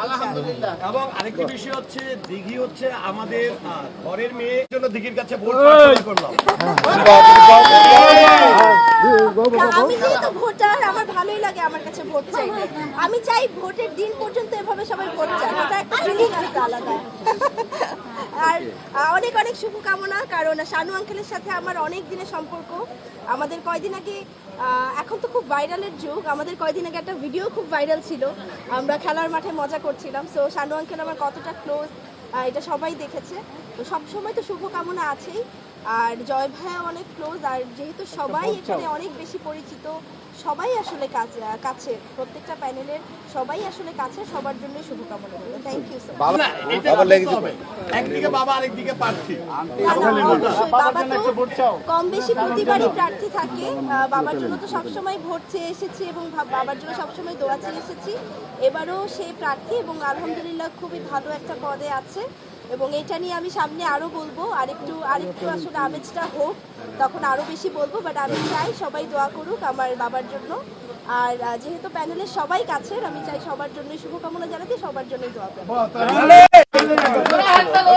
আলহামদুলিল্লাহ। এবং আরেকটি বিষয় হচ্ছে দিঘি হচ্ছে আমাদের ঘরের মেয়ের জন্য দিঘির কাছে ভোট প্রার্থনা করলাম। আমি যেহেতু ভোটার, আমার ভালোই লাগে আমার কাছে ভোট চাইতে। আমি চাই ভোটের দিন পর্যন্ত এভাবে সবাই ভোট চায়, এটা একটা ফিলিং আছে আলাদা। আর অনেক অনেক শুভকামনা, কারণ শানু আঙ্কেলের সাথে আমার অনেক দিনের সম্পর্ক। আমাদের কয়দিন আগে, এখন তো খুব ভাইরালের যুগ, আমাদের কয়দিন আগে একটা ভিডিও খুব ভাইরাল ছিল, আমরা খেলার মাঠে মজা করছিলাম। সো শানু আঙ্কেল আমার কতটা ক্লোজ এটা সবাই দেখেছে। তো সবসময় তো শুভকামনা আছেই। আর জয় ভাইয়া অনেক ক্লোজ, আর যেহেতু সবাই এখানে অনেক বেশি পরিচিত, সবাই আসলে কাছে, প্রত্যেকটা প্যানেলের সবাই আসলে কাছে, সবার জন্য শুভকামনা রইল। Thank you so much. না, এটা বলতে হবে। একদিকে বাবা আরেকদিকে প্রার্থী। অবশ্যই বাবা তো কম বেশি প্রতিবারই প্রার্থী থাকে। বাবার জন্য তো সবসময় ভোট চেয়ে এসেছি এবং বাবার জন্য সবসময় দোয়া চেয়ে এসেছি। এবারও সে প্রার্থী এবং আলহামদুলিল্লাহ খুবই ভালো একটা পদে আছে, এবং এটা নিয়ে আমি সামনে আরো বলবো। আরেকটু আসলে আমেজটা হোক, তখন আরো বেশি বলবো। বাট আমি চাই সবাই দোয়া করুক আমার বাবার জন্য। আর যেহেতু প্যানেলের সবাই কাছের, আমি চাই সবার জন্যই শুভকামনা জানাতে, সবার জন্যই দোয়া করবো।